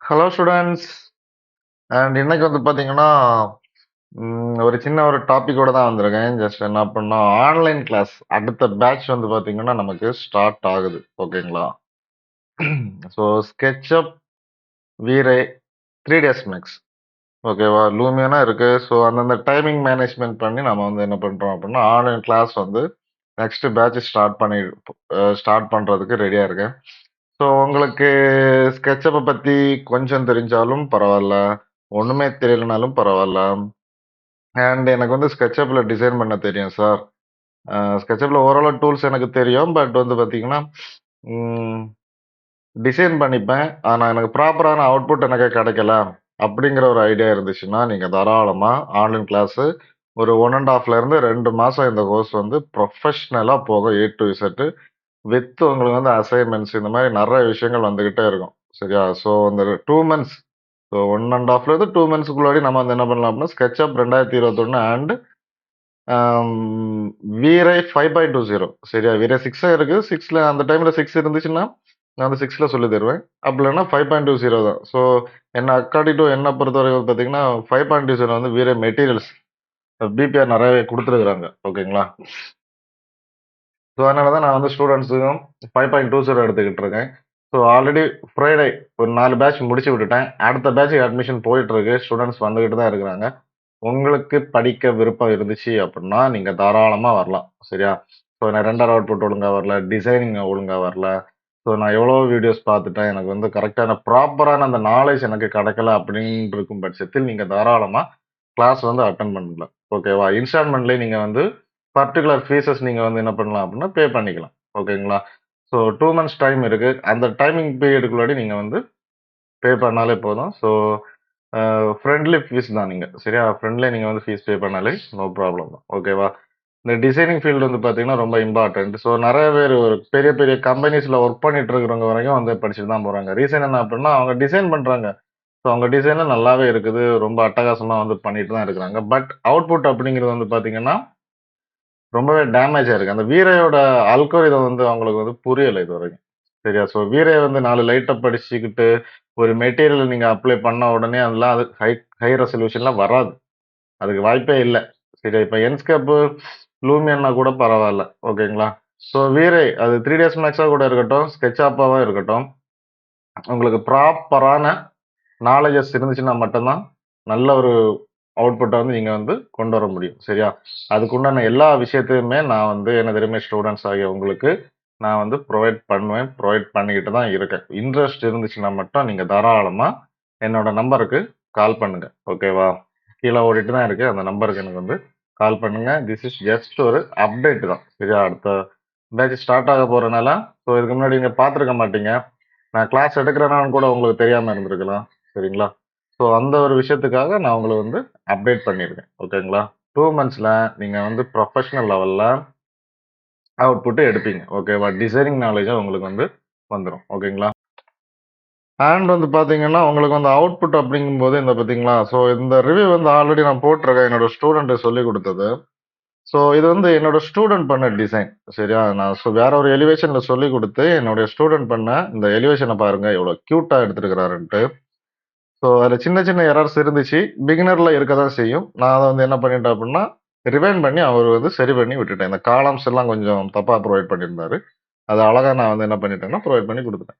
Hello students. And இன்னைக்கு வந்து பார்த்தீங்கன்னா, ஒரு சின்ன ஒரு டாபிக்கோட தான் வந்திருக்கேன். ஜஸ்ட் என்ன பண்ணா, ஆன்லைன் கிளாஸ் அடுத்த பேட்ச் வந்து பார்த்தீங்கன்னா, நமக்கு ஸ்டார்ட் ஆகுது. ஓகேங்களா? So SketchUp, VRay 3 days max. ஓகேவா? லூமியானா இருக்கு. ஸோ அந்தந்த டைமிங் மேனேஜ்மென்ட் பண்ணி நம்ம வந்து என்ன பண்றோம் அப்படின்னா, ஆன்லைன் கிளாஸ் வந்து நெக்ஸ்ட் பேட்ச் ஸ்டார்ட் பண்றதுக்கு ரெடியா இருக்கேன். ஸோ உங்களுக்கு ஸ்கெட்சப்ப பத்தி கொஞ்சம் தெரிஞ்சாலும் பரவால்ல. ஒண்ணுமே தெரியலனாலும் பரவால்ல. அண்ட் எனக்கு வந்து ஸ்கெட்சப்ல டிசைன் பண்ண தெரியும் சார். ஸ்கெட்சப்ல ஓரளவு டூல்ஸ் எனக்கு தெரியும். பட் வந்து பார்த்தீங்கன்னா, ம் டிசைன் பண்ணிப்பேன். ஆனா எனக்கு ப்ராப்பரான அவுட்புட் எனக்கு கிடைக்கல. அப்படிங்கிற ஒரு ஐடியா இருந்துச்சுன்னா, நீங்க தாராளமா ஆன்லைன் கிளாஸ் ஒரு 1 1/2 இருந்து 2 மாசம் இந்த கோர்ஸ் வந்து ப்ரொஃபஷனலா போகும். ஏ டூ இசட். வித் உங்களுக்கு வந்து அசைன்மென்ட்ஸ் இந்த மாரி நெறைய விஷயங்கள் வந்துகிட்டே இருக்கும். சரியா? ஸோ அந்த 2 மந்த்ஸ், ஸோ 1 1/2லேருந்து 2 மந்த்ஸ்க்குள்ளாடி நம்ம வந்து என்ன பண்ணலாம் அப்படின்னா, ஸ்கெட்சப் 2021 அண்ட் வீரை 5.20. சரியா? வீரை 6 இருக்கு. 6ல அந்த டைம்ல 6 இருந்துச்சுன்னா, நான் வந்து 6ல சொல்லி தருவேன். அப்படி இல்லன்னா 5.20 தான். ஸோ என்ன அக்கார்டிங் டூ என்ன பொறுத்தவரைக்கும் பார்த்தீங்கன்னா, 5.20 வந்து வீரை மெட்டீரியல்ஸ் பிபிஆர் நெறையவே குடுத்துருக்காங்க. ஓகேங்களா? ஸோ அதனால தான் நான் வந்து ஸ்டூடண்ட்ஸுக்கும் 5.20 எடுத்துக்கிட்டு இருக்கேன். ஸோ ஆல்ரெடி ஃப்ரைடே ஒரு 4 பேட்ச் முடிச்சு விட்டுட்டேன். அடுத்த பேட்ச்சுக்கு அட்மிஷன் போயிட்டு இருக்கு. ஸ்டூடண்ட்ஸ் வந்துகிட்டு தான் இருக்கிறாங்க. உங்களுக்கு படிக்க விருப்பம் இருந்துச்சு அப்படின்னா, நீங்க தாராளமா வரலாம். சரியா? ஸோ நான் ரெண்டர் அவுட்புட் ஒழுங்கா வரல, டிசைனிங் ஒழுங்கா வரல. ஸோ நான் எவ்வளோ வீடியோஸ் பார்த்துட்டேன். எனக்கு வந்து கரெக்ட்டான ப்ராப்பரான அந்த நாலேட்ஜ் எனக்கு கிடைக்கல அப்படின்னு இருக்கும் பட்சத்தில், நீங்க தாராளமா கிளாஸ் வந்து அட்டெண்ட் பண்ணலாம். ஓகேவா? இன்ஸ்டால்மென்ட்லயே நீங்க வந்து பர்ட்டிகுலர் ஃபீஸஸ் நீங்க வந்து என்ன பண்ணலாம் அப்படின்னா, பே பண்ணிக்கலாம். ஓகேங்களா? ஸோ 2 மந்த்ஸ் டைம் இருக்கு. அந்த டைமிங் பீரியடுக்குள்ளாடி நீங்க வந்து பே பண்ணாலே போதும். ஸோ ஃப்ரெண்ட்லி ஃபீஸ் தான் நீங்க. சரியா? ஃப்ரெண்ட்லியா நீங்க வந்து ஃபீஸ் பே பண்ணாலே நோ ப்ராப்ளம் தான். ஓகேவா? இந்த டிசைனிங் ஃபீல்டு வந்து பார்த்தீங்கன்னா, ரொம்ப இம்பார்ட்டன்ட். ஸோ நெறைய பேர் ஒரு பெரிய பெரிய கம்பெனிஸ்ல ஒர்க் பண்ணிட்டு இருக்கிறவங்க வரைக்கும் வந்து படிச்சுட்டு தான் போறாங்க. ரீசன் என்ன அப்படின்னா, அவங்க டிசைன் பண்றாங்க. ஸோ அவங்க டிசைனும் நல்லாவே இருக்குது. ரொம்ப அட்டகாசமா வந்து பண்ணிட்டு தான் இருக்கிறாங்க. பட் அவுட்புட் அப்படிங்கிறது வந்து பார்த்தீங்கன்னா, ரொம்பவே டேமேஜ் ஆயிருக்கு. அந்த வீரையோட அல்கோரிதம் வந்து அவங்களுக்கு வந்து புரியல இதுவரைக்கும். சரியா? ஸோ வீரை வந்து 4 லைட்ட படிச்சுக்கிட்டு, ஒரு மெட்டீரியல் நீங்க அப்ளை பண்ண உடனே அதெல்லாம் அது ஹை ஹை ரெசல்யூஷன்ல வராது. அதுக்கு வாய்ப்பே இல்ல. சரியா? இப்ப என்ஸ்கேப், லூமியன்னா கூட பரவால்ல. ஓகேங்களா? ஸோ வீரை அது 3 டேஸ் மேக்ஸா கூட இருக்கட்டும், ஸ்கெட்சாப்பாவா இருக்கட்டும், உங்களுக்கு ப்ராப்பரான நாலேட்ஜஸ் இருந்துச்சுன்னா மட்டும் தான், நல்ல ஒரு அவுட்புட்ட வந்து நீங்க வந்து கொண்டு வர முடியும். சரியா? அதுக்குண்டான எல்லா விஷயத்தையுமே நான் வந்து எனது அருமை ஸ்டூடண்ட்ஸ் ஆகிய உங்களுக்கு நான் வந்து புரொவைட் பண்ணுவேன். புரொவைட் பண்ணிக்கிட்டு தான் இருக்கேன். இன்ட்ரெஸ்ட் இருந்துச்சுன்னா மட்டும் நீங்க தாராளமா என்னோட நம்பருக்கு கால் பண்ணுங்க. ஓகேவா? கீழ ஓடிட்டு தான் இருக்கு. அந்த நம்பருக்கு எனக்கு வந்து கால் பண்ணுங்க. திஸ் இஸ் ஜஸ்ட் ஒரு அப்டேட் தான். சரியா? அடுத்த பேட்ச் ஸ்டார்ட் ஆக போறனால, ஸோ இதுக்கு முன்னாடி நீங்க பார்த்துருக்க மாட்டீங்க. நான் கிளாஸ் எடுக்கிறேனான்னு கூட உங்களுக்கு தெரியாம இருந்திருக்கலாம். சரிங்களா? ஸோ அந்த ஒரு விஷயத்துக்காக நான் உங்கள வந்து அப்டேட் பண்ணியிருக்கேன். ஓகேங்களா? 2 மந்த்ஸ்ல நீங்க வந்து ப்ரொஃபஷனல் லெவல்ல அவுட்புட் எடுப்பீங்க. ஓகேவா? டிசைனிங் நாலேட்ஜும் உங்களுக்கு வந்து வந்துரும். ஓகேங்களா? அண்ட் வந்து பார்த்தீங்கன்னா, உங்களுக்கு வந்து அவுட்புட் அப்படிங்கும்போது இந்த பார்த்தீங்களா? ஸோ இந்த ரிவ்யூ வந்து ஆல்ரெடி நான் போட்டுருக்கேன். என்னோட ஸ்டூடண்ட் சொல்லிக் குடுத்தது. ஸோ இது வந்து என்னோட ஸ்டூடண்ட் பண்ண டிசைன். சரியா? நான் வேற ஒரு எலிவேஷன்ல சொல்லிக் குடுத்து, என்னுடைய ஸ்டூடண்ட் பண்ண இந்த எலிவேஷன பாருங்க எவ்வளோ கியூட்டா எடுத்திருக்கிறாருன்ட்டு. ஸோ அதில சின்ன சின்ன எரர்ஸ் இருந்துச்சு. பிகினர்ல இருக்க தான் செய்யும். நான் அத வந்து என்ன பண்ணிட்டேன் அப்டின்னா, ரிவைண்ட் பண்ணி அவரு வந்து சரி பண்ணி விட்டுட்டேன். இந்த காலம்ஸ் எல்லாம் கொஞ்சம் தப்பா புரொவைட் பண்ணியிருந்தாரு. அத அழகா நான் வந்து என்ன பண்ணிட்டேன்னா, புரொவைட் பண்ணி குடுத்துட்டேன்.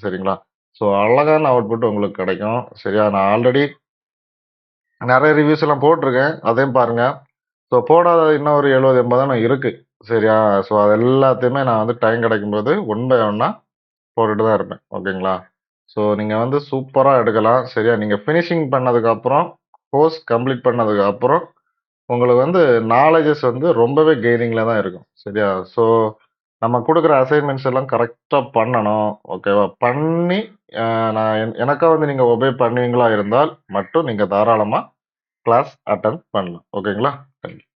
சரிங்களா? ஸோ அழகான அவுட்புட் உங்களுக்கு கிடைக்கும். சரியா? நான் ஆல்ரெடி நெறைய ரிவ்யூஸ் எல்லாம் போட்டுருக்கேன். அதையும் பாருங்க. ஸோ போடாத இன்னும் ஒரு 70, 80 இருக்கு. சரியா? ஸோ அது எல்லாத்தையுமே நான் வந்து டைம் கிடைக்கும்போது ஒன் பை ஒன்னா போட்டுட்டு தான் இருப்பேன். ஓகேங்களா? ஸோ நீங்க வந்து சூப்பரா எடுக்கலாம். சரியா? நீங்க ஃபினிஷிங் பண்ணதுக்கப்புறம், கோர்ஸ் கம்ப்ளீட் பண்ணதுக்கப்புறம், உங்களுக்கு வந்து நாலேட்ஜஸ் வந்து ரொம்பவே கெய்னிங்ல தான் இருக்கும். சரியா? ஸோ நம்ம குடுக்குற அசைன்மென்ட்ஸ் எல்லாம் கரெக்ட்டா பண்ணணும். ஓகேவா? பண்ணி நான் எனக்கா வந்து நீங்க ஒபே பண்ணுவீங்களா இருந்தால் மட்டும் நீங்க தாராளமா கிளாஸ் அட்டெண்ட் பண்ணலாம். ஓகேங்களா? Thank you.